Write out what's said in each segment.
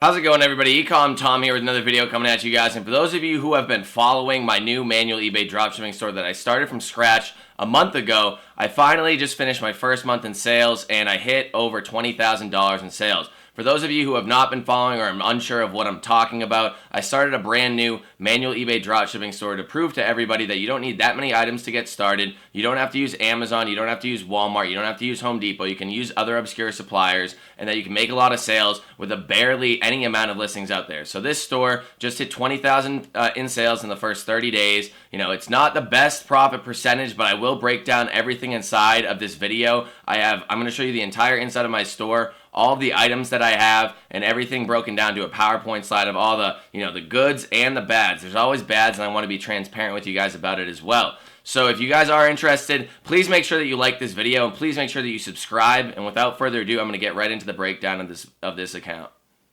How's it going, everybody? eCom Tom here with another video coming at you guys. And for those of you who have been following my new manual eBay dropshipping store that I started from scratch a month ago, I finally just finished my first month in sales and I hit over $20,000 in sales. For those of you who have not been following or are unsure of what I'm talking about, I started a brand new manual eBay dropshipping store to prove to everybody that you don't need that many items to get started. You don't have to use Amazon, you don't have to use Walmart, you don't have to use Home Depot, you can use other obscure suppliers, and that you can make a lot of sales with a barely any amount of listings out there. So this store just hit 20,000 in sales in the first 30 days. You know, it's not the best profit percentage, but I will break down everything inside of this video. I'm going to show you the entire inside of my store, all of the items that I have, and everything broken down to a PowerPoint slide of all the, the goods and the bads. There's always bads, and I want to be transparent with you guys about it as well. So if you guys are interested, please make sure that you like this video, and please make sure that you subscribe. And without further ado, I'm going to get right into the breakdown of this account.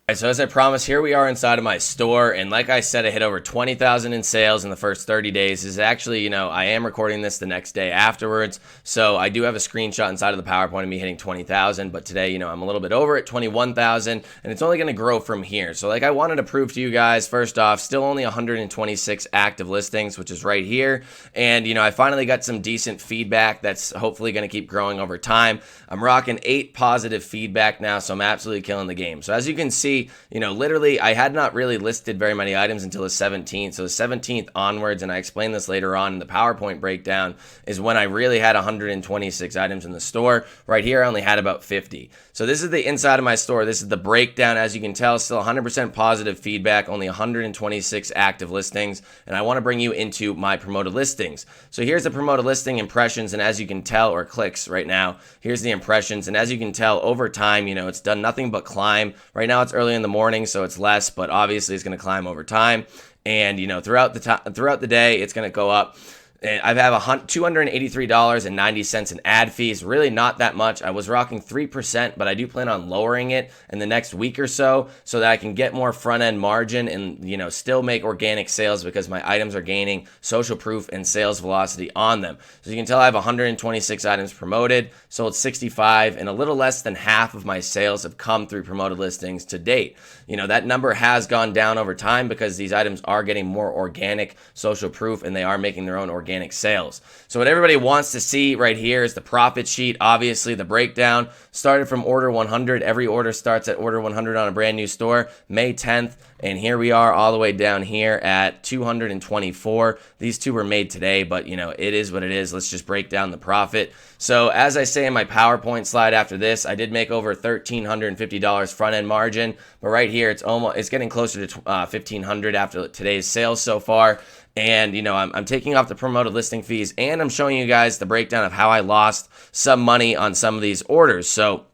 Alright, so as I promised, here we are inside of my store, and like I said, I hit over 20,000 in sales in the first 30 days. This is actually, I am recording this the next day afterwards, so I do have a screenshot inside of the PowerPoint of me hitting 20,000, but today, I'm a little bit over at 21,000, and it's only going to grow from here. So like I wanted to prove to you guys, first off, still only 126 active listings, which is right here, and I finally got some decent feedback that's hopefully going to keep growing over time. I'm rocking 8 positive feedback now, so I'm absolutely killing the game. So as you can see, literally I had not really listed very many items until the 17th. So the 17th onwards, and I explain this later on in the PowerPoint breakdown, is when I really had 126 items in the store. Right here, I only had about 50. So this is the inside of my store. This is the breakdown. As you can tell, still 100% positive feedback, only 126 active listings. And I want to bring you into my promoted listings. So here's the promoted listing impressions. And as you can tell, or clicks right now, here's the impressions. And as you can tell, over time, it's done nothing but climb. Right now, it's early in the morning, so it's less, but obviously it's going to climb over time. And throughout the day, it's going to go up. And I have $283.90 in ad fees. Really not that much. I was rocking 3%, but I do plan on lowering it in the next week or so that I can get more front-end margin and, still make organic sales because my items are gaining social proof and sales velocity on them. So you can tell I have 126 items promoted, sold 65, and a little less than half of my sales have come through promoted listings to date. That number has gone down over time because these items are getting more organic social proof and they are making their own organic sales. So what everybody wants to see right here is the profit sheet. Obviously, the breakdown started from order 100. Every order starts at order 100 on a brand new store, May 10th. And here we are all the way down here at 224. These two were made today, but it is what it is. Let's just break down the profit. So as I say in my PowerPoint slide after this, I did make over $1,350 front end margin, but right here it's getting closer to $1,500 after today's sales so far. And I'm taking off the promoted listing fees, and I'm showing you guys the breakdown of how I lost some money on some of these orders. So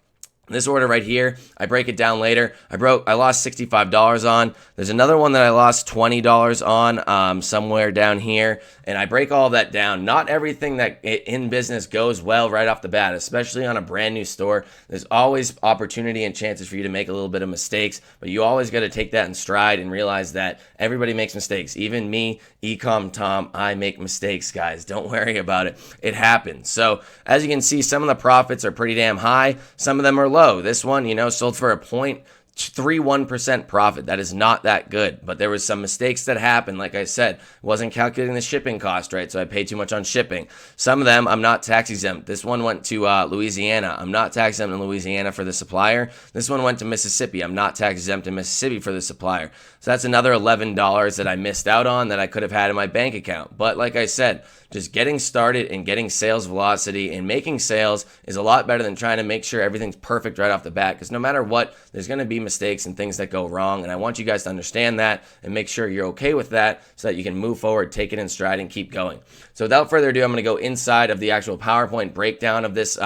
this order right here, I break it down later. I lost $65 on. There's another one that I lost $20 on somewhere down here, and I break all that down. Not everything that in business goes well right off the bat, especially on a brand new store. There's always opportunity and chances for you to make a little bit of mistakes, but you always got to take that in stride and realize that everybody makes mistakes. Even me, eCom Tom, I make mistakes, guys. Don't worry about it. It happens. So as you can see, some of the profits are pretty damn high. Some of them are low. This one, sold for a 0.31% profit. That is not that good, but there was some mistakes that happened. Like I said, wasn't calculating the shipping cost right, so I paid too much on shipping. Some of them I'm not tax exempt. This one went to Louisiana. I'm not tax exempt in Louisiana for the supplier. This one went to Mississippi. I'm not tax exempt in Mississippi for the supplier. So that's another $11 that I missed out on that I could have had in my bank account. But like I said, just getting started and getting sales velocity and making sales is a lot better than trying to make sure everything's perfect right off the bat, because no matter what, there's going to be mistakes and things that go wrong, and I want you guys to understand that and make sure you're okay with that so that you can move forward, take it in stride, and keep going. So without further ado, I'm going to go inside of the actual PowerPoint breakdown of this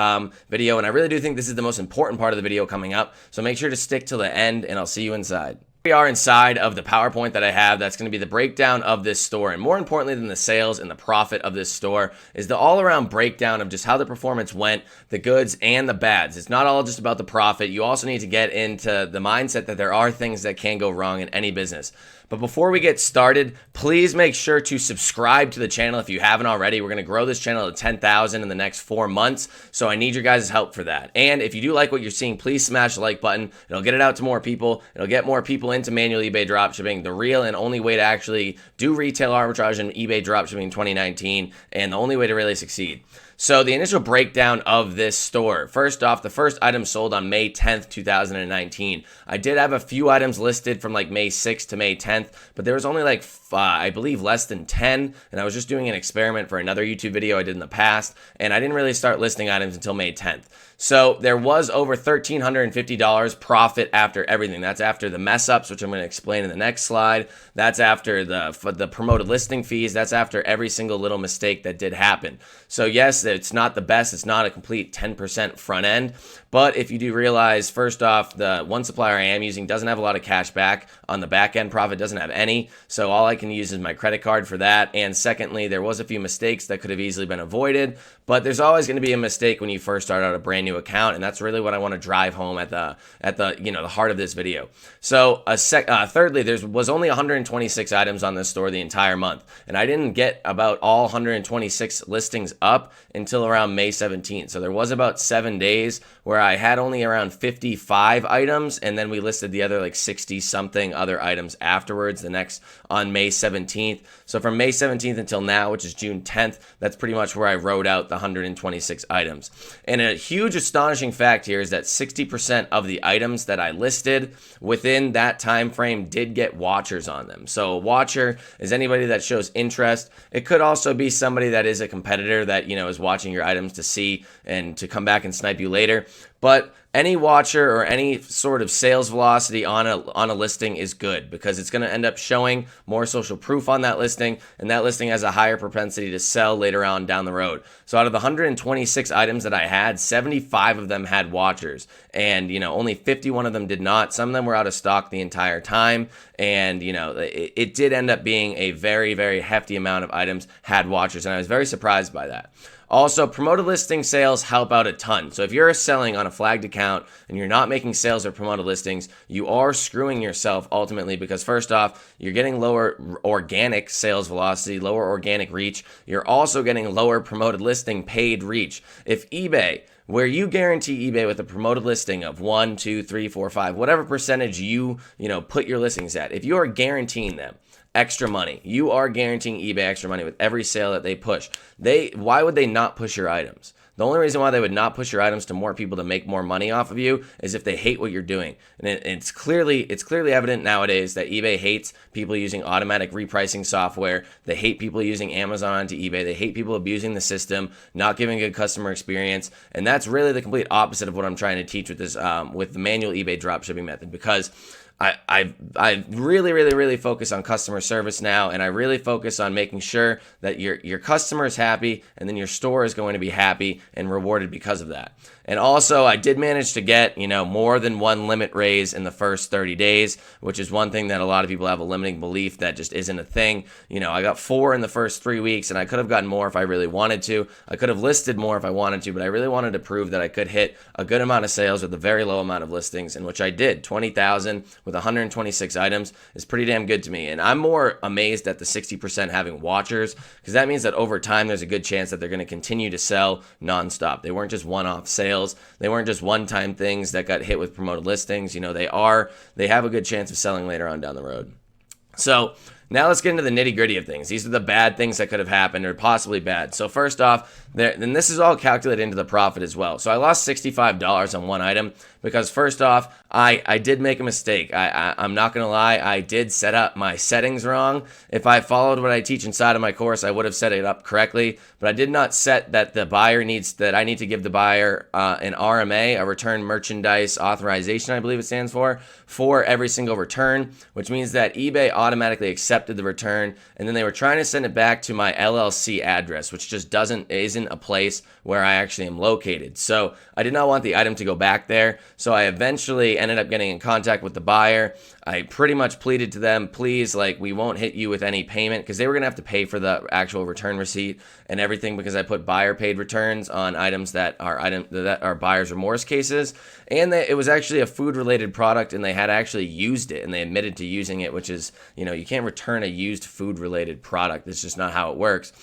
video, and I really do think this is the most important part of the video coming up, so make sure to stick till the end, and I'll see you inside. We are inside of the PowerPoint that I have. That's going to be the breakdown of this store. And more importantly than the sales and the profit of this store is the all-around breakdown of just how the performance went, the goods and the bads. It's not all just about the profit. You also need to get into the mindset that there are things that can go wrong in any business. But before we get started, please make sure to subscribe to the channel if you haven't already. We're going to grow this channel to 10,000 in the next 4 months, so I need your guys' help for that. And if you do like what you're seeing, please smash the like button. It'll get it out to more people. It'll get more people into manual eBay dropshipping, the real and only way to actually do retail arbitrage in eBay dropshipping in 2019, and the only way to really succeed. So the initial breakdown of this store. First off, the first item sold on May 10th, 2019. I did have a few items listed from like May 6th to May 10th, but there was only like, I believe less than 10, and I was just doing an experiment for another YouTube video I did in the past, and I didn't really start listing items until May 10th. So there was over $1,350 profit after everything. That's after the mess ups, which I'm going to explain in the next slide. That's after the promoted listing fees. That's after every single little mistake that did happen. So yes, it's not the best. It's not a complete 10% front end. But if you do realize, first off, the one supplier I am using doesn't have a lot of cash back on the back end. Profit doesn't have any. So all I can use is my credit card for that. And secondly, there was a few mistakes that could have easily been avoided. But there's always going to be a mistake when you first start out a brand new account, and that's really what I want to drive home at the the heart of this video. So thirdly, there was only 126 items on this store the entire month, and I didn't get about all 126 listings up until around May 17th. So there was about 7 days where I had only around 55 items, and then we listed the other like 60 something other items afterwards, the next on May 17th. So from May 17th until now, which is June 10th, that's pretty much where I wrote out the 126 items. And a huge astonishing fact here is that 60% of the items that I listed within that time frame did get watchers on them. So a watcher is anybody that shows interest. It could also be somebody that is a competitor that, is watching your items to see and to come back and snipe you later. But any watcher or any sort of sales velocity on a listing is good, because it's going to end up showing more social proof on that listing, and that listing has a higher propensity to sell later on down the road. So out of the 126 items that I had, 75 of them had watchers, and only 51 of them did not. Some of them were out of stock the entire time, and it did end up being a very, very hefty amount of items had watchers, and I was very surprised by that. Also, promoted listing sales help out a ton. So if you're selling on a flagged account and you're not making sales or promoted listings, you are screwing yourself ultimately, because first off, you're getting lower organic sales velocity, lower organic reach. You're also getting lower promoted listing paid reach. If eBay, where you guarantee eBay with a promoted listing of 1, 2, 3, 4, 5, whatever percentage you put your listings at, if you are guaranteeing them extra money, you are guaranteeing eBay extra money with every sale that they push. Why would they not push your items? The only reason why they would not push your items to more people to make more money off of you is if they hate what you're doing. And it's clearly evident nowadays that eBay hates people using automatic repricing software. They hate people using Amazon onto eBay. They hate people abusing the system, not giving a good customer experience. And that's really the complete opposite of what I'm trying to teach with this with the manual eBay dropshipping method, because I really focus on customer service now, and I really focus on making sure that your customer is happy, and then your store is going to be happy and rewarded because of that. And also, I did manage to get, more than one limit raise in the first 30 days, which is one thing that a lot of people have a limiting belief that just isn't a thing. I got 4 in the first 3 weeks, and I could have gotten more if I really wanted to. I could have listed more if I wanted to, but I really wanted to prove that I could hit a good amount of sales with a very low amount of listings, in which I did. 20,000 with 126 items is pretty damn good to me. And I'm more amazed at the 60% having watchers, because that means that over time, there's a good chance that they're going to continue to sell nonstop. They weren't just one-off sales. They weren't just one-time things that got hit with promoted listings. They have a good chance of selling later on down the road. So now let's get into the nitty-gritty of things. These are the bad things that could have happened, or possibly bad. So first off, then this is all calculated into the profit as well. So I lost $65 on one item because first off, I did make a mistake. I'm not going to lie. I did set up my settings wrong. If I followed what I teach inside of my course, I would have set it up correctly, but I did not set that I need to give the buyer an RMA, a return merchandise authorization, I believe it stands for every single return, which means that eBay automatically accepts accepted the return, and then they were trying to send it back to my LLC address, which just isn't a place where I actually am located. So I did not want the item to go back there. So I eventually ended up getting in contact with the buyer. I pretty much pleaded to them, please, like, we won't hit you with any payment, because they were gonna have to pay for the actual return receipt and everything, because I put buyer paid returns on items that are buyer's remorse cases. And it was actually a food related product, and they had actually used it, and they admitted to using it, which is, you can't return a used food related product. It's just not how it works.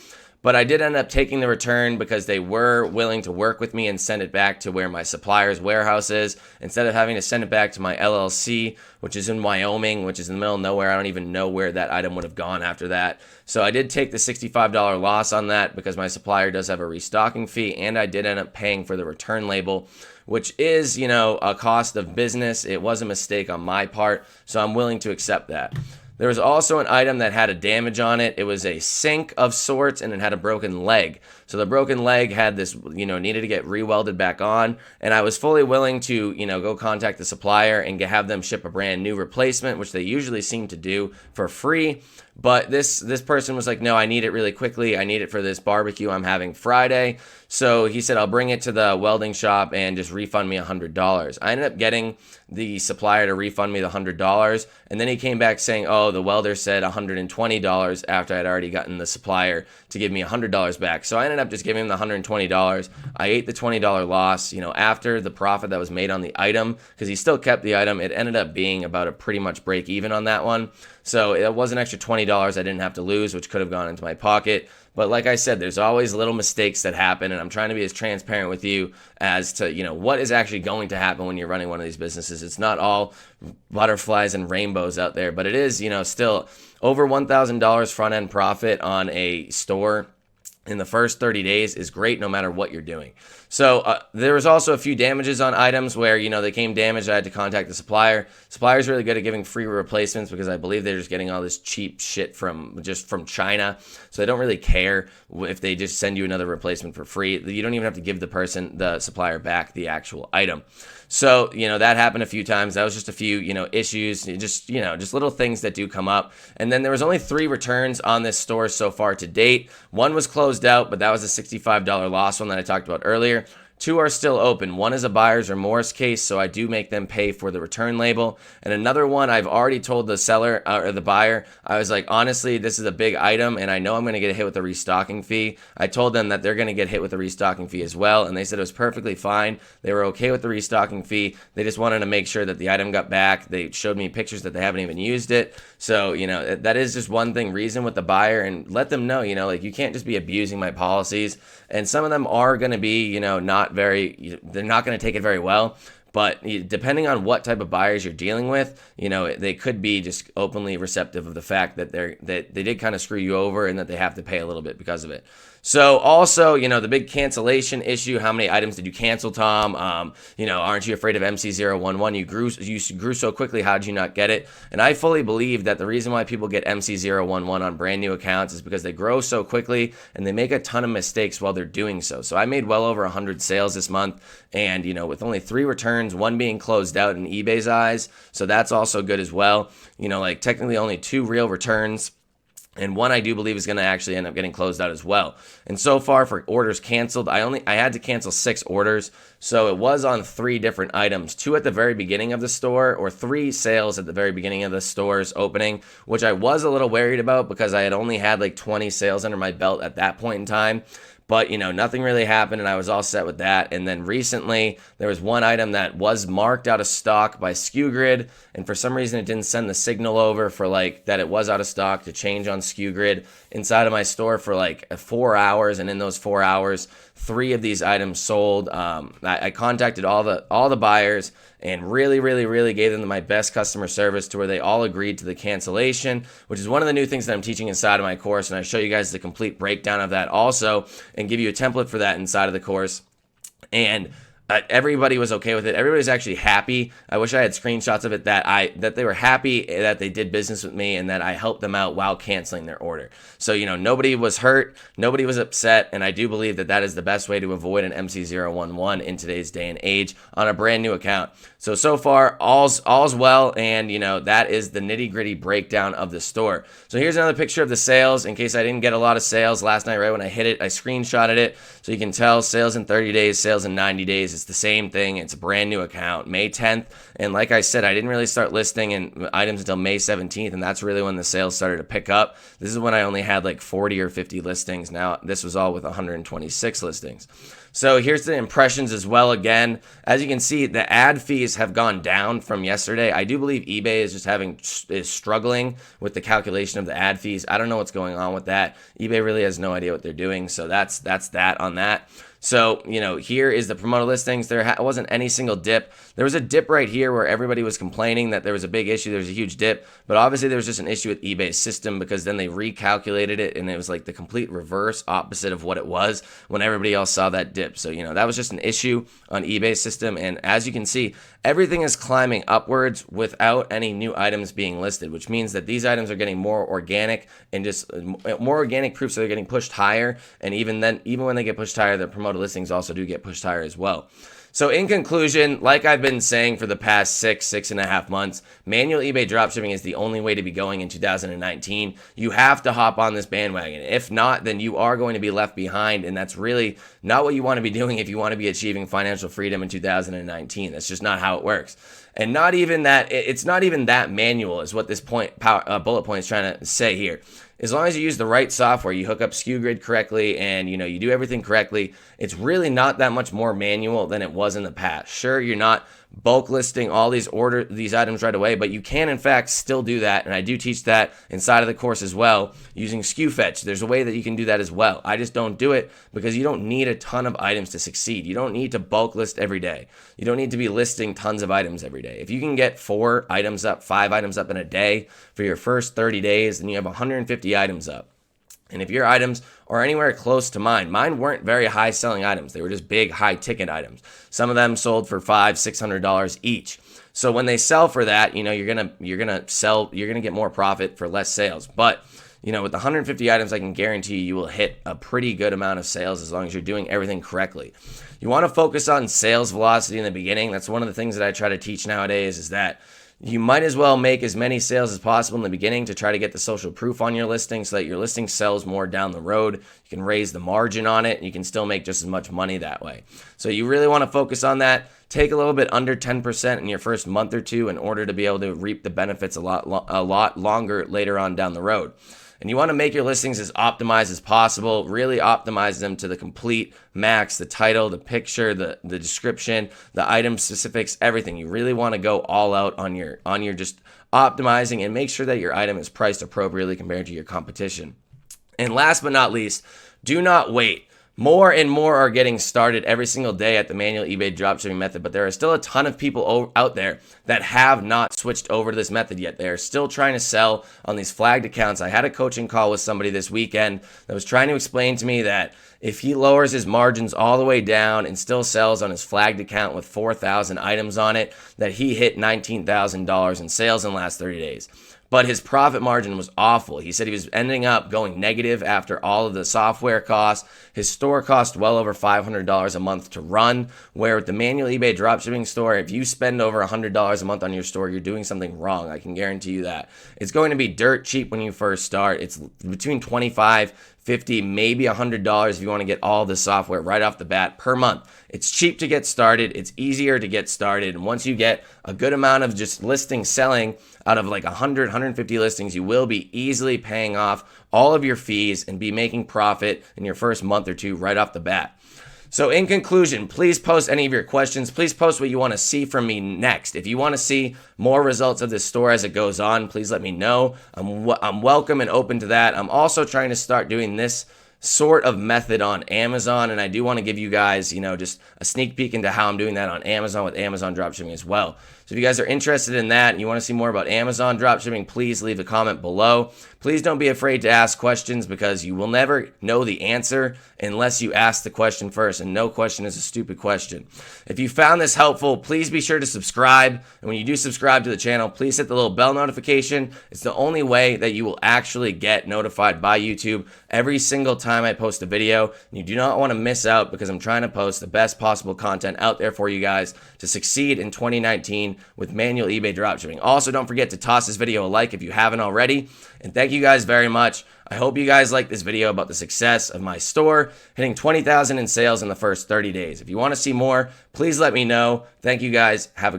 But I did end up taking the return because they were willing to work with me and send it back to where my supplier's warehouse is, instead of having to send it back to my LLC, which is in Wyoming, which is in the middle of nowhere. I don't even know where that item would have gone after that. So I did take the $65 loss on that because my supplier does have a restocking fee, and I did end up paying for the return label, which is, a cost of business. It was a mistake on my part, so I'm willing to accept that. There was also an item that had a damage on it. It was a sink of sorts, and it had a broken leg. So the broken leg had this, needed to get re-welded back on. And I was fully willing to, go contact the supplier and have them ship a brand new replacement, which they usually seem to do for free. But this person was like, no, I need it really quickly. I need it for this barbecue I'm having Friday. So he said, I'll bring it to the welding shop and just refund me $100. I ended up getting the supplier to refund me the $100. And then he came back saying, oh, the welder said $120 after I'd already gotten the supplier to give me $100 back. So I ended up just giving him the $120. I ate the $20 loss, after the profit that was made on the item, because he still kept the item. It ended up being about a pretty much break even on that one. So it was an extra $20 I didn't have to lose, which could have gone into my pocket. But like I said, there's always little mistakes that happen, and I'm trying to be as transparent with you as to, what is actually going to happen when you're running one of these businesses. It's not all butterflies and rainbows out there, but it is, still over $1,000 front end profit on a store in the first 30 days is great no matter what you're doing. So there was also a few damages on items where, they came damaged. I had to contact the supplier. Supplier's really good at giving free replacements because I believe they're just getting all this cheap shit from China. So they don't really care if they just send you another replacement for free. You don't even have to give the supplier back the actual item. So, that happened a few times. That was just a few, issues, just little things that do come up. And then there was only 3 returns on this store so far to date. One was closed out, but that was a $65 loss one that I talked about earlier. 2 are still open. One is a buyer's remorse case, so I do make them pay for the return label. And another one, I've already told the seller or the buyer, I was like, honestly, this is a big item, and I know I'm going to get hit with a restocking fee. I told them that they're going to get hit with a restocking fee as well, and they said it was perfectly fine. They were okay with the restocking fee. They just wanted to make sure that the item got back. They showed me pictures that they haven't even used it. So, that is just one thing, reason with the buyer, and let them know, you can't just be abusing my policies. And some of them are going to be, they're not going to take it very well. But depending on what type of buyers you're dealing with, they could be just openly receptive of the fact that they did kind of screw you over and that they have to pay a little bit because of it. So also, the big cancellation issue. How many items did you cancel, Tom? Aren't you afraid of MC011? You grew so quickly. How did you not get it? And I fully believe that the reason why people get MC011 on brand new accounts is because they grow so quickly and they make a ton of mistakes while they're doing so. So I made well over 100 sales this month, and with only 3 returns, 1 being closed out in eBay's eyes. So that's also good as well. Technically only 2 real returns. And 1 I do believe is going to actually end up getting closed out as well. And so far for orders canceled, I had to cancel 6 orders. So it was on 3 different items, 2 at the very beginning of the store, or 3 sales at the very beginning of the store's opening, which I was a little worried about because I had only had like 20 sales under my belt at that point in time. But, nothing really happened, and I was all set with that. And then recently, there was 1 item that was marked out of stock by SKU Grid, and for some reason, it didn't send the signal over for, that it was out of stock to change on SKU Grid inside of my store for, 4 hours, and in those 4 hours, 3 of these items sold. I contacted all the buyers and really, really, really gave them my best customer service to where they all agreed to the cancellation, which is one of the new things that I'm teaching inside of my course, and I show you guys the complete breakdown of that also and give you a template for that inside of the course. And everybody was okay with it. Everybody's actually happy. I wish I had screenshots of it that they were happy that they did business with me and that I helped them out while canceling their order. So, nobody was hurt, nobody was upset, and I do believe that that is the best way to avoid an MC011 in today's day and age on a brand new account. So far, all's well, and that is the nitty-gritty breakdown of the store. So here's another picture of the sales in case I didn't get a lot of sales last night. Right when I hit it, I screenshotted it so you can tell sales in 30 days, sales in 90 days. It's the same thing. It's a brand new account, May 10th. And like I said, I didn't really start listing items until May 17th, and that's really when the sales started to pick up. This is when I only had like 40 or 50 listings. Now, this was all with 126 listings. So here's the impressions as well. Again, as you can see, the ad fees have gone down from yesterday. I do believe eBay is struggling with the calculation of the ad fees. I don't know what's going on with that. eBay really has no idea what they're doing. So that's that on that. So, here is the promoted listings. There wasn't any single dip. There was a dip right here where everybody was complaining that there was a big issue. There was a huge dip, but obviously there was just an issue with eBay's system because then they recalculated it and it was like the complete reverse opposite of what it was when everybody else saw that dip. So, that was just an issue on eBay's system. And as you can see, everything is climbing upwards without any new items being listed, which means that these items are getting more organic and just more organic proof. So they're getting pushed higher. And even when they get pushed higher, the promoted listings also do get pushed higher as well. So in conclusion, like I've been saying for the past 6.5 months, manual eBay dropshipping is the only way to be going in 2019. You have to hop on this bandwagon. If not, then you are going to be left behind, and that's really not what you want to be doing if you want to be achieving financial freedom in 2019. That's just not how it works. And not even that, it's not even that manual is what this bullet point is trying to say here. As long as you use the right software, you hook up SKU Grid correctly, and you do everything correctly, it's really not that much more manual than it was in the past. Sure, you're not bulk listing all these items right away, but you can in fact still do that, and I do teach that inside of the course as well using SKU Fetch. There's a way that you can do that as well. I just don't do it because you don't need a ton of items to succeed. You don't need to bulk list every day. You don't need to be listing tons of items every day. If you can get 4 items up, 5 items up in a day for your first 30 days, then you have 150 items up. And if your items are anywhere close to mine weren't very high selling items. They were just big, high ticket items. Some of them sold for $500-$600 each. So when they sell for that, you're gonna get more profit for less sales. But with 150 items, I can guarantee you will hit a pretty good amount of sales as long as you're doing everything correctly. You want to focus on sales velocity in the beginning. That's one of the things that I try to teach nowadays is that you might as well make as many sales as possible in the beginning to try to get the social proof on your listing so that your listing sells more down the road. You can raise the margin on it and you can still make just as much money that way. So you really want to focus on that. Take a little bit under 10% in your first month or two in order to be able to reap the benefits a lot longer later on down the road. And you want to make your listings as optimized as possible. Really optimize them to the complete max, the title, the picture, the description, the item specifics, everything. You really want to go all out on your just optimizing and make sure that your item is priced appropriately compared to your competition. And last but not least, do not wait. More and more are getting started every single day at the manual eBay dropshipping method, but there are still a ton of people out there that have not switched over to this method yet. They are still trying to sell on these flagged accounts. I had a coaching call with somebody this weekend that was trying to explain to me that if he lowers his margins all the way down and still sells on his flagged account with 4,000 items on it, that he hit $19,000 in sales in the last 30 days. But his profit margin was awful. He said he was ending up going negative after all of the software costs. His store cost well over $500 a month to run, where with the manual eBay dropshipping store, if you spend over $100 a month on your store, you're doing something wrong. I can guarantee you that. It's going to be dirt cheap when you first start. It's between $25, $50, maybe $100 if you want to get all the software right off the bat per month. It's cheap to get started. It's easier to get started. And once you get a good amount of just listing selling out of like 100, 150 listings, you will be easily paying off all of your fees and be making profit in your first month or two right off the bat. So in conclusion, please post any of your questions. Please post what you want to see from me next. If you want to see more results of this store as it goes on, please let me know. I'm welcome and open to that. I'm also trying to start doing this sort of method on Amazon, and I do want to give you guys, just a sneak peek into how I'm doing that on Amazon with Amazon dropshipping as well. So if you guys are interested in that and you want to see more about Amazon dropshipping, please leave a comment below. Please don't be afraid to ask questions because you will never know the answer unless you ask the question first, and no question is a stupid question. If you found this helpful, please be sure to subscribe. And when you do subscribe to the channel, please hit the little bell notification. It's the only way that you will actually get notified by YouTube every single time I post a video. And you do not want to miss out because I'm trying to post the best possible content out there for you guys to succeed in 2019 with manual eBay dropshipping. Also, don't forget to toss this video a like if you haven't already. And thank you guys very much. I hope you guys like this video about the success of my store, hitting 20,000 in sales in the first 30 days. If you want to see more, please let me know. Thank you guys. Have a